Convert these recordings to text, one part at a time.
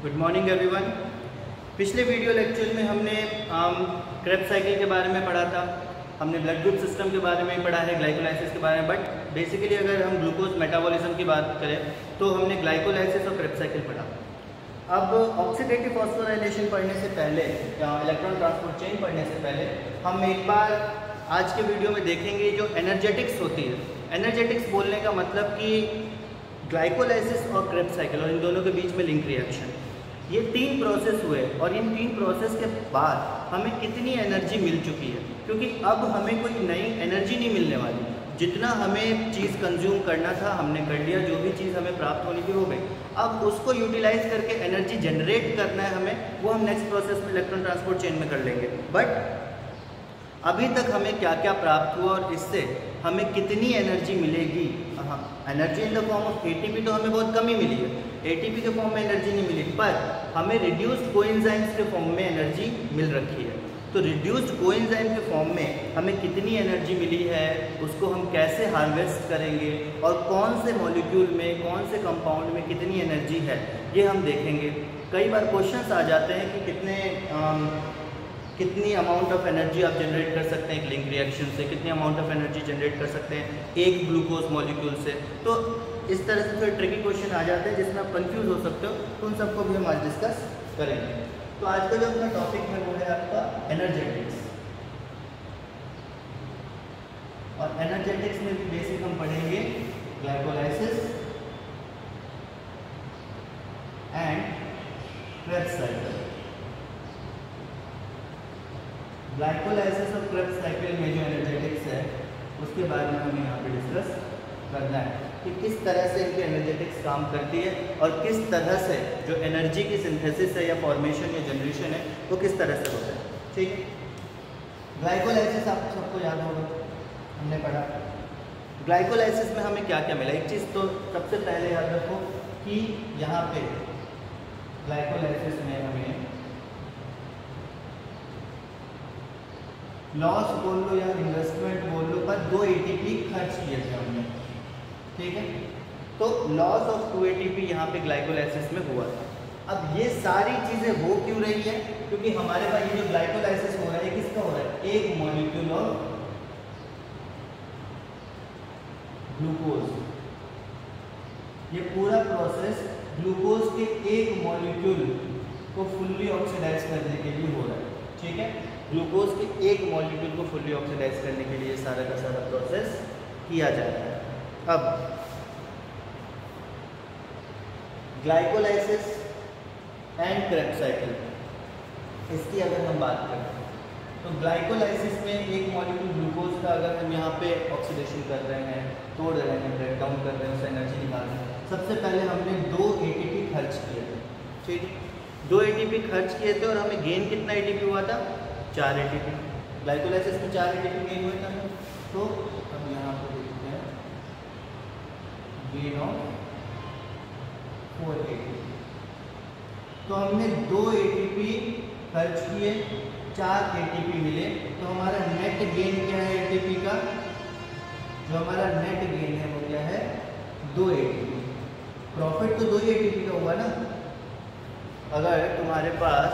Good morning everyone. पिछले video lecture में हमने क्रेब्स साइकिल के बारे में पढ़ा था, हमने ब्लड ग्रुप सिस्टम के बारे में पढ़ा है, ग्लाइकोलाइसिस के बारे में। बट बेसिकली अगर हम ग्लूकोज मेटाबॉलिज्म की बात करें तो हमने ग्लाइकोलाइसिस और क्रेब्स साइकिल पढ़ा। अब ऑक्सीडेटिव फॉस्फोराइलेशन पढ़ने से पहले या इलेक्ट्रॉन ट्रांसपोर्ट चेन पढ़ने से पहले हम एक बार आज के वीडियो में देखेंगे जो एनर्जेटिक्स होती है। एनर्जेटिक्स बोलने का मतलब कि ग्लाइकोलाइसिस और क्रेब्स साइकिल और इन दोनों के बीच में लिंक रिएक्शन, ये तीन प्रोसेस हुए और इन तीन प्रोसेस के बाद हमें कितनी एनर्जी मिल चुकी है, क्योंकि अब हमें कोई नई एनर्जी नहीं मिलने वाली। जितना हमें चीज़ कंज्यूम करना था हमने कर लिया, जो भी चीज़ हमें प्राप्त होनी थी हो गई। अब उसको यूटिलाइज करके एनर्जी जनरेट करना है हमें, वो हम नेक्स्ट प्रोसेस में इलेक्ट्रॉन ट्रांसपोर्ट चेन में कर लेंगे। बट अभी तक हमें क्या क्या प्राप्त हुआ और इससे हमें कितनी एनर्जी मिलेगी। हाँ, energy in the form of ATP तो हमें बहुत कम ही मिली है, एटीपी के फॉर्म में एनर्जी नहीं मिली, पर हमें रिड्यूस्ड कोएंजाइम्स के फॉर्म में एनर्जी मिल रखी है। तो रिड्यूस्ड कोएंजाइम के फॉर्म में हमें कितनी एनर्जी मिली है, उसको हम कैसे हार्वेस्ट करेंगे और कौन से मॉलिक्यूल में, कौन से कंपाउंड में कितनी एनर्जी है, ये हम देखेंगे। कई बार क्वेश्चंस आ जाते हैं कि कितनी अमाउंट ऑफ एनर्जी आप जनरेट कर सकते हैं एक लिंक रिएक्शन से, कितनी अमाउंट ऑफ एनर्जी जनरेट कर सकते हैं एक ग्लूकोज मॉलिक्यूल से। तो इस तरह से थोड़े ट्रिकी क्वेश्चन आ जाते हैं जिसमें आप कंफ्यूज हो सकते हो, तो उन सबको भी हम आज डिस्कस करेंगे। तो आज का जो अपना टॉपिक है वो है आपका एनर्जेटिक्स, और एनर्जेटिक्स में भी बेसिक हम पढ़ेंगे glycolysis and Krebs cycle. Glycolysis और क्रेब्स साइकिल में जो एनर्जेटिक्स है उसके बारे में हमें यहाँ पे डिस्कस करना है कि किस तरह से इनकी एनर्जेटिक्स काम करती है और किस तरह से जो एनर्जी की सिंथेसिस है या फॉर्मेशन या जनरेशन है वो किस तरह से होता है। ठीक है, ग्लाइकोलाइसिस आप सबको याद होगा, हमने पढ़ा। ग्लाइकोलाइसिस में हमें क्या क्या मिला, एक चीज़ तो सबसे पहले याद रखो कि यहाँ पे ग्लाइकोलाइसिस में हमें लॉस बोल लो या इन्वेस्टमेंट बोल लो, पर 2 एटीपी खर्च किए थे हमने। ठीक है, तो लॉस ऑफ 2 एटीपी यहाँ पे ग्लाइकोलाइसिस में हुआ था। अब ये सारी चीज़ें हो क्यों रही है, क्योंकि हमारे पास ये जो ग्लाइकोलाइसिस हो रहा है किसका हो रहा है, एक मॉलिक्यूल ऑफ ग्लूकोज। ये पूरा प्रोसेस ग्लूकोज के एक मॉलिक्यूल को फुल्ली ऑक्सीडाइज करने के लिए हो रहा है। ठीक है, ग्लूकोज के एक मॉलिक्यूल को फुल्ली ऑक्सीडाइज करने के लिए सारा का सारा प्रोसेस किया जाता है। अब ग्लाइकोलाइसिस एंड क्रेब्स साइकिल, इसकी अगर हम बात करें तो ग्लाइकोलाइसिस में एक मॉलिक्यूल ग्लूकोज का अगर हम यहाँ पे ऑक्सीडेशन कर रहे हैं, तोड़ रहे हैं, ब्रेक डाउन कर रहे हैं, उससे एनर्जी निकाल रहे हैं, सबसे पहले हमने 2 एटीपी खर्च किए थे। ठीक है, 2 एटीपी खर्च किए थे और हमें गेन कितना एटीपी हुआ था, 4 एटीपी। ग्लाइकोलाइसिस में 4 एटीपी गेन हुए थे। तो हम यहाँ पर देखते हैं गेन ऑफ 4 एटीपी। तो हमने 2 एटीपी खर्च किए, 4 एटीपी मिले, तो हमारा नेट गेन क्या है एटीपी का, जो हमारा नेट गेन है वो क्या है, 2 एटीपी। प्रॉफिट तो 2 एटीपी का हुआ ना। अगर तुम्हारे पास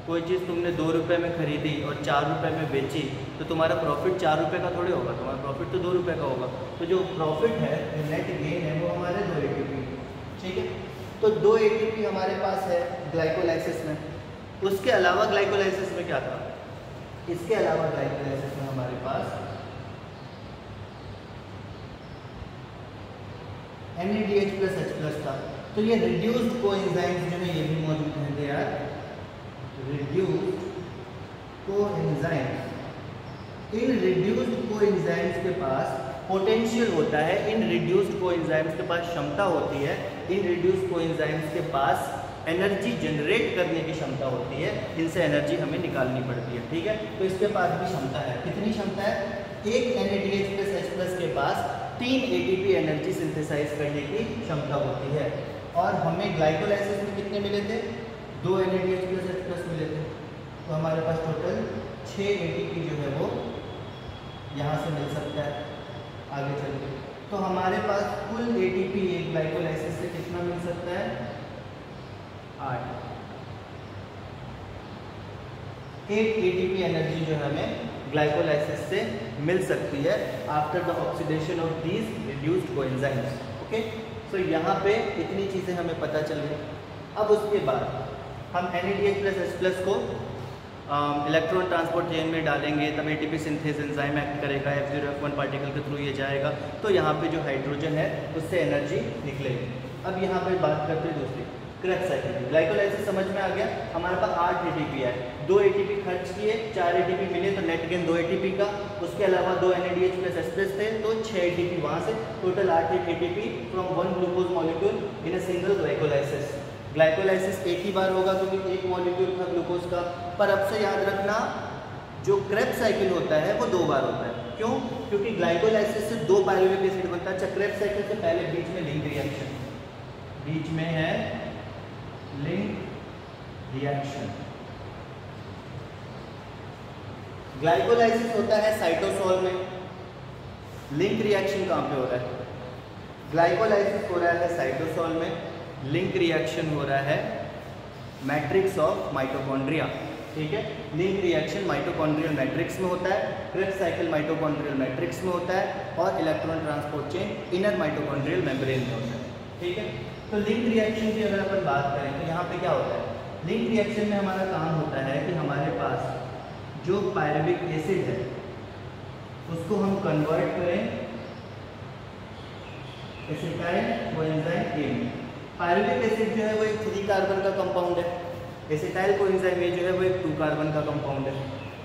कोई चीज़ तुमने 2 रुपये में खरीदी और 4 रुपये में बेची तो तुम्हारा प्रॉफिट 4 रुपये का थोड़े होगा, तुम्हारा प्रॉफिट तो 2 रुपये का होगा। तो जो प्रॉफिट है, जो नेट गेन है, वो हमारे 2 एटीपी। ठीक है, तो 2 एटीपी हमारे पास है ग्लाइकोलाइसिस में। उसके अलावा ग्लाइकोलाइसिस में क्या था, इसके अलावा ग्लाइकोलाइसिस में हमारे पास NADH+H+ था। तो ये रिड्यूस्ड कोएंजाइम्स जो है ये भी मौजूद हैं। They are reduced coenzymes. इन रिड्यूस्ड कोएंजाइम्स के पास पोटेंशियल होता है, इन रिड्यूस्ड कोएंजाइम्स के पास क्षमता होती है, इन रिड्यूस्ड कोएंजाइम्स के पास एनर्जी जनरेट करने की क्षमता होती है, इनसे एनर्जी हमें निकालनी पड़ती है। ठीक है, तो इसके पास भी क्षमता है। कितनी क्षमता है, एक NADH+H+ के पास 3 एटीपी एनर्जी सिंथेसाइज करने की क्षमता होती है। और हमें ग्लाइकोलाइसिस में कितने मिले थे, 2 NADH+H+ मिले थे। तो हमारे पास टोटल 6 एटीपी जो है वो यहाँ से मिल सकता है आगे चल के। तो हमारे पास कुल एटीपी एक ग्लाइकोलाइसिस से कितना मिल सकता है 8। 8 ATP एनर्जी जो है हमें ग्लाइकोलाइसिस से मिल सकती है after the oxidation of these reduced coenzymes. Okay, so यहाँ पे इतनी चीज़ें हमें पता चल गई। अब उसके बाद हम NADH+H+ को इलेक्ट्रॉन ट्रांसपोर्ट चेन में डालेंगे, तब ATP सिंथेस एंजाइम एक्ट करेगा, F0 F1 पार्टिकल के थ्रू ये जाएगा, तो यहाँ पे जो हाइड्रोजन है उससे एनर्जी निकलेगी। अब यहाँ पे बात करते हैं दूसरी क्रेब्स साइकिल की। ग्लाइकोलाइसिस समझ में आ गया, हमारे पास 8 ATP है, 2 ATP खर्च किए, 4 ATP मिले तो नेट गेन 2 ATP का, उसके अलावा 2 NADH+H+ थे तो 6 ATP वहाँ से, total 8 ATP from 1 glucose molecule in a single glycolysis. Glycolysis एक ही बार होगा क्योंकि एक मॉलिक्यूल था ग्लूकोज का, पर अब से याद रखना जो क्रेब्स साइकिल होता है वो 2 बार होता है। क्यों? क्योंकि ग्लाइकोलाइसिस से 2 पायरुविक एसिड बनता है। अच्छा, क्रेब्स साइकिल से पहले बीच में लिंक रिएक्शन, बीच में है लिंक रिएक्शन। ग्लाइकोलाइसिस होता है साइटोसोल में, लिंक रिएक्शन कहाँ पे हो रहा है? ग्लाइकोलाइसिस हो रहा है साइटोसोल में, लिंक रिएक्शन हो रहा है मैट्रिक्स ऑफ माइटोकॉन्ड्रिया। ठीक है, लिंक रिएक्शन माइटोकॉन्ड्रियल मैट्रिक्स में होता है, क्रेब्स साइकिल माइटोकॉन्ड्रियल मैट्रिक्स में होता है, और electron transport chain inner mitochondrial membrane में होता है। ठीक है, तो लिंक रिएक्शन की अगर अपन बात करें तो यहाँ पे क्या होता है? लिंक रिएक्शन में हमारा काम होता है कि हमारे पास जो पायरुविक एसिड है उसको हम कन्वर्ट करें एसिटाइल कोएंजाइम A में। पायरुविक एसिड जो है वो एक 3 कार्बन का कंपाउंड है, एसिटाइल कोएंजाइम A जो है वो एक 2 कार्बन का कंपाउंड है।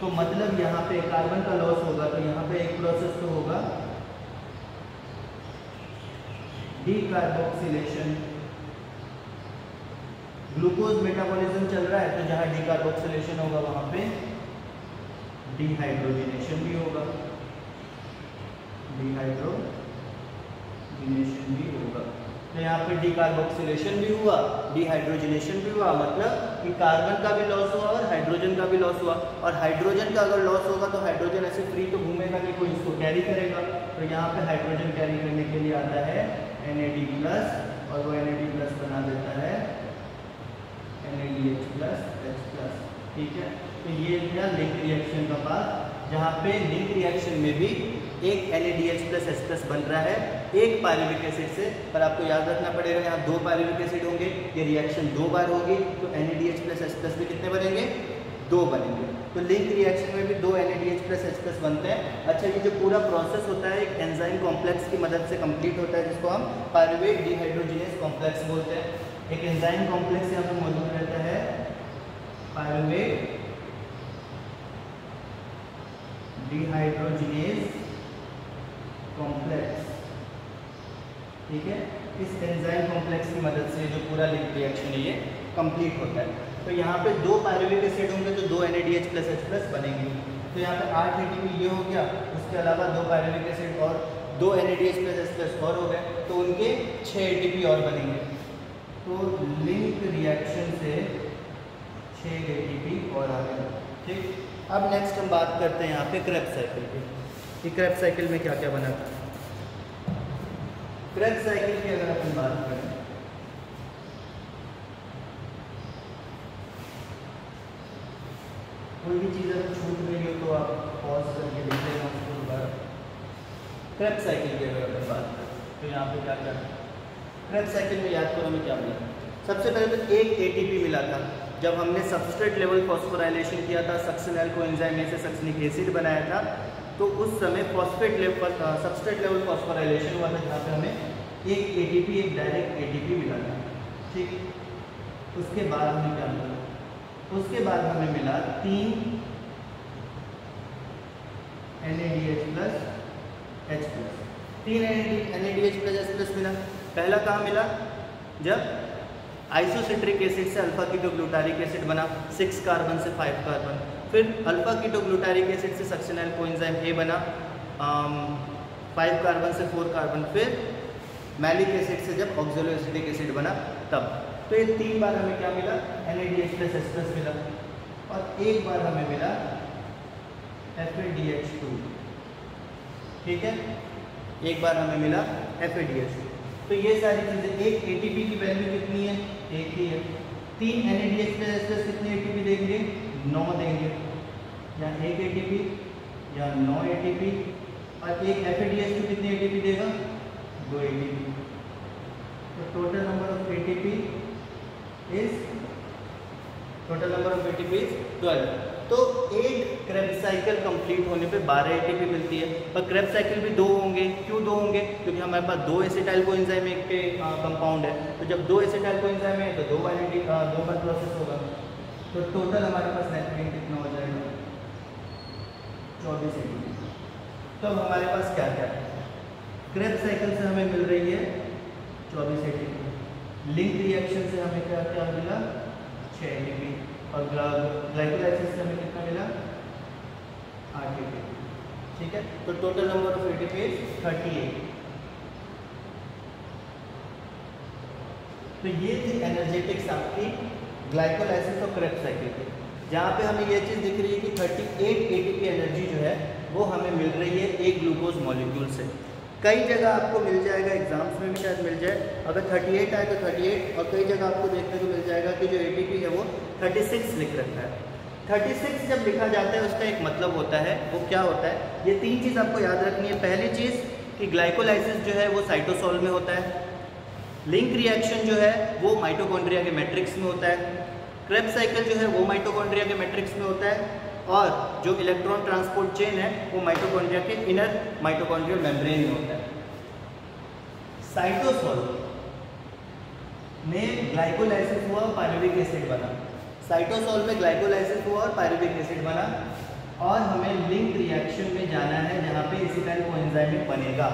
तो मतलब यहाँ पे कार्बन का लॉस होगा तो यहाँ पे एक प्रोसेस तो होगा डीकार्बोक्सिलेशन। ग्लूकोज मेटाबॉलिज्म चल रहा है तो जहाँ डीकार्बोक्सिलेशन होगा वहाँ पे डिहाइड्रोजिनेशन भी होगा, डिहाइड्रोजिनेशन भी होगा। तो यहाँ पे डीकार्बोक्सिलेशन भी हुआ, डिहाइड्रोजिनेशन भी हुआ, मतलब कि कार्बन का भी लॉस हुआ और हाइड्रोजन का भी लॉस हुआ। और हाइड्रोजन का अगर लॉस होगा तो हाइड्रोजन ऐसे फ्री तो घूमेगा नहीं, कोई इसको कैरी करेगा। तो यहाँ पे हाइड्रोजन कैरी करने के लिए आता है NAD+, और वो NAD+ बना देता है NADH+H+। ठीक है, तो ये क्या लिंक रिएक्शन का पार्ट, जहाँ पे लिंक रिएक्शन में भी एक NADH+H+ बन रहा है एक पायरुविक एसिड से। पर आपको याद रखना पड़ेगा यहाँ 2 पायरुविक एसिड होंगे, ये रिएक्शन 2 बार होगी, तो NADH+H+ भी कितने बनेंगे? 2 बनेंगे। तो लिंक रिएक्शन में भी 2 NADH+H+ बनते हैं। अच्छा, ये जो पूरा प्रोसेस होता है एक एंजाइम कॉम्प्लेक्स की मदद से कंप्लीट होता है, जिसको हम पायरुवेट डिहाइड्रोजिनेज कॉम्प्लेक्स बोलते हैं। एक एंजाइम कॉम्प्लेक्स यहाँ पर मौजूद रहता है, पायरुवेट डिहाइड्रोजिनेज कॉम्प्लेक्स। ठीक है, इस एंजाइम कॉम्प्लेक्स की मदद से जो पूरा लिंक रिएक्शन है ये कंप्लीट होता है। तो यहाँ पे 2 पायरुविक एसिड होंगे तो 2 NADH+H+ बनेंगे। तो यहाँ पे 8 ATP ये हो गया, उसके अलावा 2 पायरुविक एसिड और 2 NADH+H+ और हो गए, तो उनके 6 ATP और बनेंगे। तो लिंक रिएक्शन से 6 ATP और आ गए। ठीक, अब नेक्स्ट हम बात करते हैं यहाँ पे क्रेब्स साइकिल की, कि क्रेब्स साइकिल में क्या क्या बना था। क्रेब्स साइकिल की अगर अपन बात करें कोई भी चीज़ अगर छूट रही हो तो आप पॉज करके देख लेना उसको दोबारा। क्रेब्स साइकिल की अगर अपन बात करें तो यहाँ पे क्या क्या क्रेब्स साइकिल में याद करो हमें क्या मिला। सबसे पहले तो एक ATP मिला था जब हमने सबस्ट्रेट लेवल फॉस्फोराइलेशन किया था, सक्सिनल कोएंजाइम से सक्सिनिक एसिड बनाया था, तो उस समय phosphate level substrate level phosphorylation हुआ था, जहाँ पे हमें एक ATP एक डायरेक्ट ATP मिला था। ठीक, उसके बाद हमें क्या मिला? उसके बाद हमें मिला 3 NADH+H+। 3 NADH+H+ मिला। पहला कहाँ मिला? जब आइसोसिट्रिक एसिड से अल्फा कीटोग्लूटारिक एसिड बना 6 कार्बन से 5 कार्बन, फिर अल्फा कीटोग्लूटारिक एसिड से सक्सिनल कोएंजाइम A बना 5 कार्बन से 4 कार्बन, फिर मैलिक एसिड से जब ऑक्सैलोएसिटिक एसिड बना तब। तो ये 3 बार हमें क्या मिला? NADH+H+ मिला, और एक बार हमें मिला FADH2। ठीक है, एक बार हमें मिला FADH2। तो ये सारी चीज़ें, एक ATP की वैल्यू कितनी है? 1 ही है। 3 NADH+H+ कितने ATP देंगे? 9 देंगे। या 1 ATP या 9 ATP, और एक FADH2 कितनी ATP देगा? 2 ATP। तो total number of ATP is 12। तो एक क्रेब्स साइकिल कंप्लीट होने पे 12 ATP मिलती है। पर क्रेब्स साइकिल भी 2 होंगे। क्यों 2 होंगे? क्योंकि हमारे पास 2 एसिटाइल कोएंजाइम एक के कंपाउंड है। तो जब 2 एसिटाइल कोएंजाइम है तो 2 बार प्रोसेस होगा। तो टोटल हमारे पास नेटवर्किंग कितना हो जाएगा? 24 ATP। तो अब हमारे पास क्या क्या है? क्रेब्स साइकिल से हमें मिल रही है 24 ATP। लिंक रिएक्शन से हमें क्या क्या मिला? 6 ATP। और ग्लाइकोलाइसिस से हमें कितना मिला? 8 ATP। ठीक है, तो total number of ATP is 38। तो ये थी एनर्जेटिक्स आपकी ग्लाइकोलाइसिस और क्रेब्स साइकिल की, जहाँ पे हमें ये चीज़ दिख रही है कि 38 ATP एनर्जी जो है वो हमें मिल रही है एक ग्लूकोज मॉलिक्यूल से। कई जगह आपको मिल जाएगा, एग्जाम्स में भी शायद मिल जाए, अगर 38 आए तो 38, और कई जगह आपको देखने को मिल जाएगा कि जो ATP है वो 36 लिख रखा है। 36 जब लिखा जाता है उसका एक मतलब होता है, वो क्या होता है? ये 3 चीज़ आपको याद रखनी है। पहली चीज़ कि ग्लाइकोलाइसिस जो है वो साइटोसोल में होता है, लिंक रिएक्शन जो है वो माइटोकॉन्ड्रिया के मैट्रिक्स में होता है, क्रेब्स साइकिल जो है वो माइटोकॉन्ड्रिया के मैट्रिक्स में होता है, और जो इलेक्ट्रॉन ट्रांसपोर्ट चेन है वो माइटोकॉन्ड्रिया के इनर माइटोकॉन्ड्रियल मेम्ब्रेन में होता है। साइटोसोल में ग्लाइकोलाइसिस हुआ, पायरुविक एसिड बना। साइटोसोल में ग्लाइकोलाइसिस हुआ और पायरुविक एसिड बना, और हमें लिंक रिएक्शन में जाना है जहाँ पे एसिटाइल कोएंजाइम बनेगा।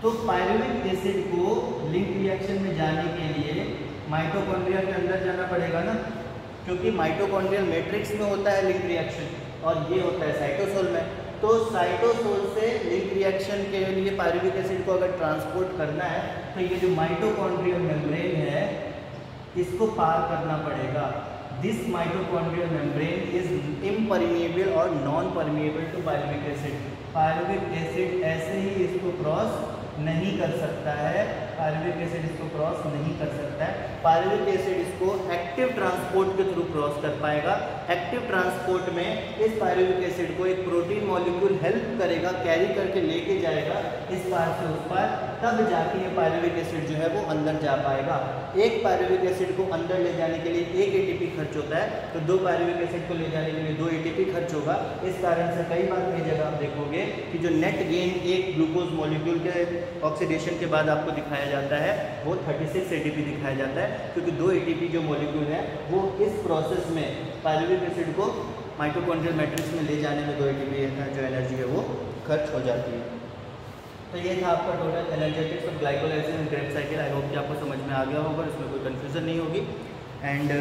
तो पायरुविक एसिड को लिंक रिएक्शन में जाने के लिए माइटोकॉन्ड्रिया के अंदर जाना पड़ेगा ना, क्योंकि माइटोकॉन्ड्रियल मैट्रिक्स में होता है लिंक रिएक्शन, और ये होता है साइटोसोल में। तो साइटोसोल से लिंक रिएक्शन के लिए पायरुविक एसिड को अगर ट्रांसपोर्ट करना है तो ये जो माइटोकॉन्ड्रियल मेम्ब्रेन है इसको पार करना पड़ेगा। This mitochondrial membrane is impermeable और non permeable to pyruvic acid. Pyruvic acid ऐसे ही इसको क्रॉस नहीं कर सकता है, पायरुविक एसिड इसको क्रॉस नहीं कर सकता है। पायरुविक एसिड इसको एक्टिव ट्रांसपोर्ट के थ्रू क्रॉस कर पाएगा। एक्टिव ट्रांसपोर्ट में इस पायरुविक एसिड को एक प्रोटीन मॉलिक्यूल हेल्प करेगा, कैरी करके लेके जाएगा इस पार से उस पार, तब जाके ये पायरुविक एसिड जो है वो अंदर जा पाएगा। एक पायरुविक एसिड को अंदर ले जाने के लिए 1 ATP खर्च होता है, तो 2 पायरुविक एसिड को ले जाने के लिए 2 ATP खर्च होगा। इस कारण से कई बार कई जगह आप देखोगे कि जो नेट गेन एक ग्लूकोज मॉलिक्यूल के ऑक्सीडेशन के बाद आपको दिखाया जाता है वो 36 ATP दिखाया जाता है, क्योंकि 2 ATP जो मॉलिक्यूल है वो इस प्रोसेस में पायरुविक एसिड को माइटोकॉन्ड्रियल मैट्रिक्स में ले जाने में 2 ATP जो एनर्जी है वो खर्च हो जाती है। तो ये था आपका total energetics of glycolysis and Krebs cycle. I hope कि आपको समझ में आ गया होगा, इसमें कोई कन्फ्यूजन नहीं होगी, एंड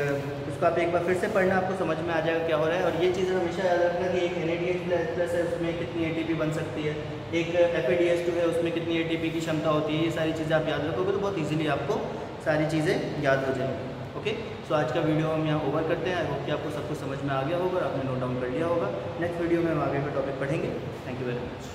उसको आप एक बार फिर से पढ़ना, आपको समझ में आ जाएगा क्या हो रहा है। और ये चीज़ें हमेशा याद रखना कि एक NADH+ है उसमें कितनी ATP बन सकती है, एक FADH2 है उसमें कितनी ATP की क्षमता होती है। ये सारी चीज़ें आप याद रखोगे तो बहुत ईजिली आपको सारी चीज़ें याद हो जाएंगी। ओके, सो आज का वीडियो हम यहाँ ओवर करते हैं। आई होप कि आपको सब कुछ समझ में आ गया होगा और आपने नोट डाउन कर लिया होगा। नेक्स्ट वीडियो में हम आगे का टॉपिक पढ़ेंगे। Thank you very much.